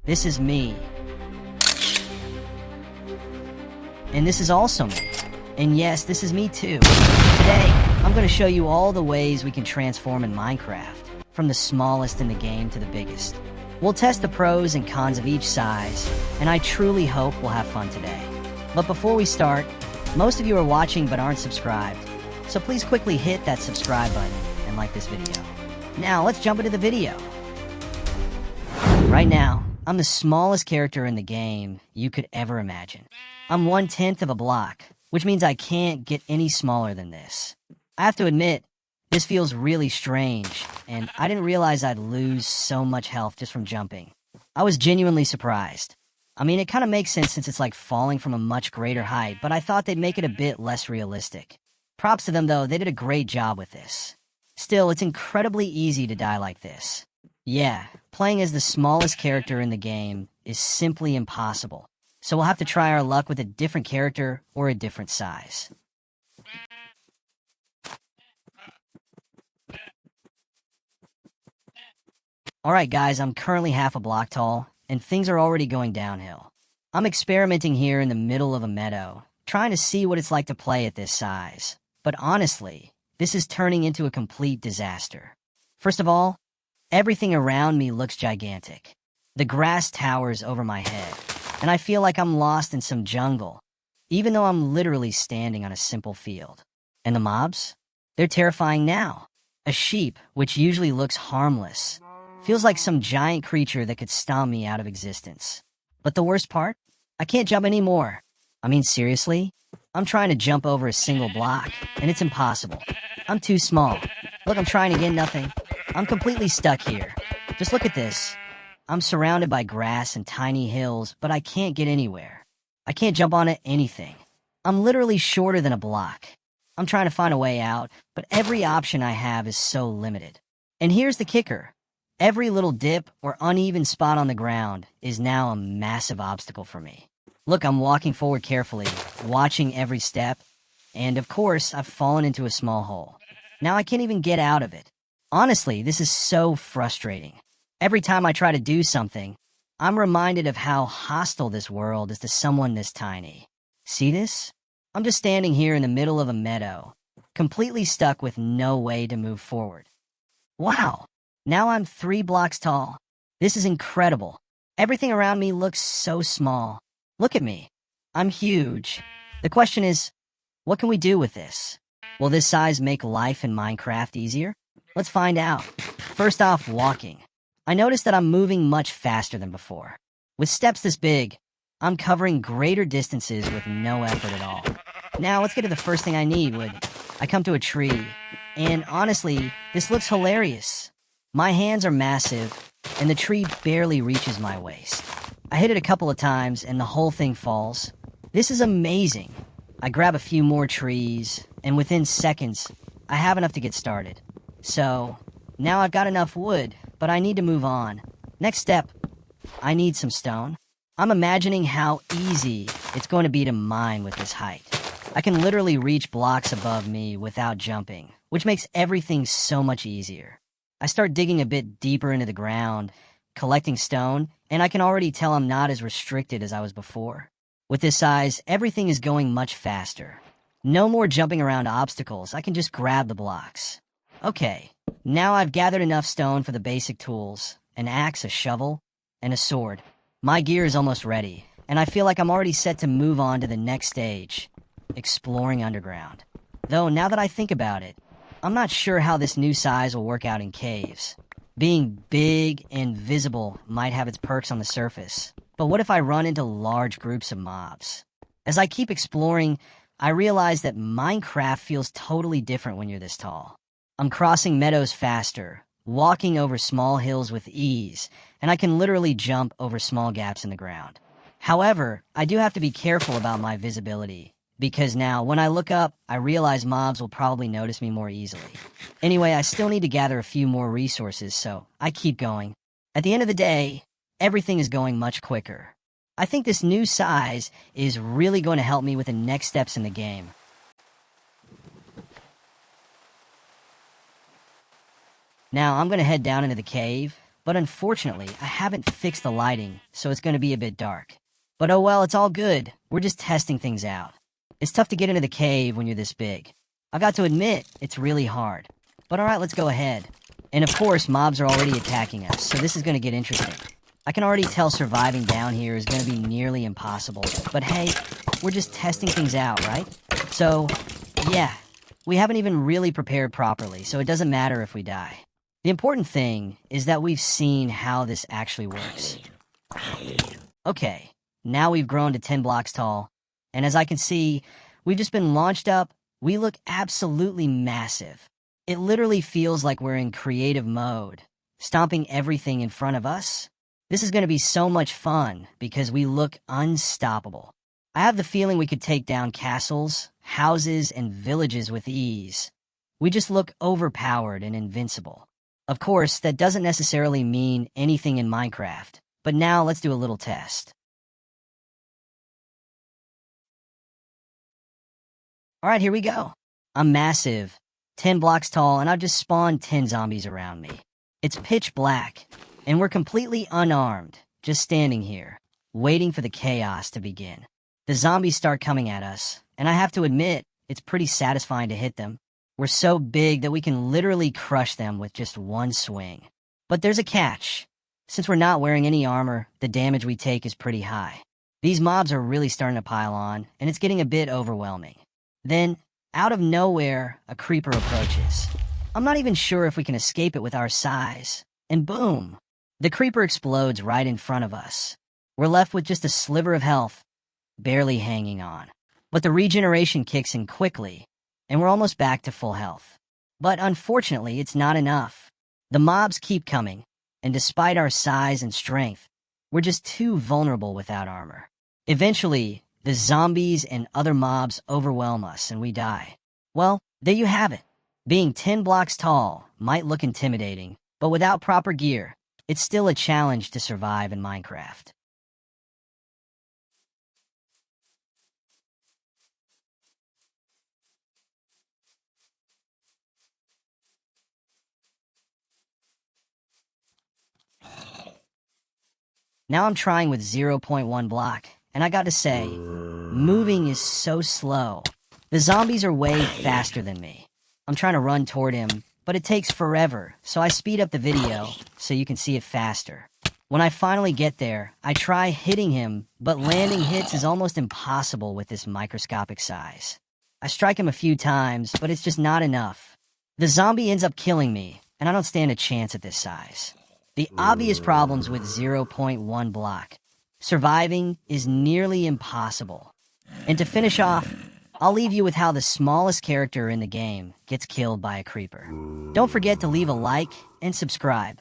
This is me. And this is also me. And yes, this is me too. Today, I'm going to show you all the ways we can transform in Minecraft, from the smallest in the game to the biggest. We'll test the pros and cons of each size, and I truly hope we'll have fun today. But before we start, most of you are watching but aren't subscribed, so please quickly hit that subscribe button and like this video. Now, let's jump into the video. Right now, I'm the smallest character in the game you could ever imagine. I'm 1/10 of a block, which means I can't get any smaller than this. I have to admit, this feels really strange, and I didn't realize I'd lose so much health just from jumping. I was genuinely surprised. I mean, it kind of makes sense since it's like falling from a much greater height, but I thought they'd make it a bit less realistic. Props to them though, they did a great job with this. Still, it's incredibly easy to die like this. Yeah, playing as the smallest character in the game is simply impossible, so we'll have to try our luck with a different character or a different size. Alright guys, I'm currently half a block tall, and things are already going downhill. I'm experimenting here in the middle of a meadow, trying to see what it's like to play at this size. But honestly, this is turning into a complete disaster. First of all, everything around me looks gigantic. The grass towers over my head, and I feel like I'm lost in some jungle, even though I'm literally standing on a simple field. And the mobs? They're terrifying now. A sheep, which usually looks harmless, feels like some giant creature that could stomp me out of existence. But the worst part? I can't jump anymore. I mean, seriously? I'm trying to jump over a single block, and it's impossible. I'm too small. Look, I'm trying again, nothing. I'm completely stuck here. Just look at this. I'm surrounded by grass and tiny hills, but I can't get anywhere. I can't jump onto anything. I'm literally shorter than a block. I'm trying to find a way out, but every option I have is so limited. And here's the kicker. Every little dip or uneven spot on the ground is now a massive obstacle for me. Look, I'm walking forward carefully, watching every step, and of course, I've fallen into a small hole. Now I can't even get out of it. Honestly, this is so frustrating. Every time I try to do something, I'm reminded of how hostile this world is to someone this tiny. See this? I'm just standing here in the middle of a meadow, completely stuck with no way to move forward. Wow! Now I'm 3 blocks tall. This is incredible. Everything around me looks so small. Look at me. I'm huge. The question is, what can we do with this? Will this size make life in Minecraft easier? Let's find out. First off, walking. I noticed that I'm moving much faster than before. With steps this big, I'm covering greater distances with no effort at all. Now let's get to the first thing I need. I come to a tree, and honestly, this looks hilarious. My hands are massive, and the tree barely reaches my waist. I hit it a couple of times, and the whole thing falls. This is amazing. I grab a few more trees, and within seconds, I have enough to get started. So, now I've got enough wood, but I need to move on. Next step, I need some stone. I'm imagining how easy it's going to be to mine with this height. I can literally reach blocks above me without jumping, which makes everything so much easier. I start digging a bit deeper into the ground, collecting stone, and I can already tell I'm not as restricted as I was before. With this size, everything is going much faster. No more jumping around obstacles, I can just grab the blocks. Okay, now I've gathered enough stone for the basic tools, an axe, a shovel, and a sword. My gear is almost ready, and I feel like I'm already set to move on to the next stage, exploring underground. Though, now that I think about it, I'm not sure how this new size will work out in caves. Being big and visible might have its perks on the surface, but what if I run into large groups of mobs? As I keep exploring, I realize that Minecraft feels totally different when you're this tall. I'm crossing meadows faster, walking over small hills with ease, and I can literally jump over small gaps in the ground. However, I do have to be careful about my visibility, because now, when I look up, I realize mobs will probably notice me more easily. Anyway, I still need to gather a few more resources, so I keep going. At the end of the day, everything is going much quicker. I think this new size is really going to help me with the next steps in the game. Now, I'm going to head down into the cave, But unfortunately, I haven't fixed the lighting, so it's going to be a bit dark. But oh well, it's all good. We're just testing things out. It's tough to get into the cave when you're this big. I got to admit, it's really hard. But alright, let's go ahead. And of course, mobs are already attacking us, so this is going to get interesting. I can already tell surviving down here is going to be nearly impossible. But hey, we're just testing things out, right? So, yeah, we haven't even really prepared properly, so it doesn't matter if we die. The important thing is that we've seen how this actually works. Okay, now we've grown to 10 blocks tall, and as I can see, we've just been launched up. We look absolutely massive. It literally feels like we're in creative mode, stomping everything in front of us. This is going to be so much fun because we look unstoppable. I have the feeling we could take down castles, houses, and villages with ease. We just look overpowered and invincible. Of course, that doesn't necessarily mean anything in Minecraft, but now let's do a little test. Alright, here we go. I'm massive, 10 blocks tall, and I've just spawned 10 zombies around me. It's pitch black, and we're completely unarmed, just standing here, waiting for the chaos to begin. The zombies start coming at us, and I have to admit, it's pretty satisfying to hit them. We're so big that we can literally crush them with just one swing. But there's a catch. Since we're not wearing any armor, the damage we take is pretty high. These mobs are really starting to pile on, and it's getting a bit overwhelming. Then, out of nowhere, a creeper approaches. I'm not even sure if we can escape it with our size. And boom! The creeper explodes right in front of us. We're left with just a sliver of health, barely hanging on. But the regeneration kicks in quickly, and we're almost back to full health. But unfortunately, it's not enough. The mobs keep coming, and despite our size and strength, we're just too vulnerable without armor. Eventually, the zombies and other mobs overwhelm us and we die. Well, there you have it. Being 10 blocks tall might look intimidating, but without proper gear, it's still a challenge to survive in Minecraft. Now I'm trying with 0.1 block, and I got to say, moving is so slow. The zombies are way faster than me. I'm trying to run toward him, but it takes forever, so I speed up the video so you can see it faster. When I finally get there, I try hitting him, but landing hits is almost impossible with this microscopic size. I strike him a few times, but it's just not enough. The zombie ends up killing me, and I don't stand a chance at this size. The obvious problems with 0.1 block. Surviving is nearly impossible. And to finish off, I'll leave you with how the smallest character in the game gets killed by a creeper. Don't forget to leave a like and subscribe.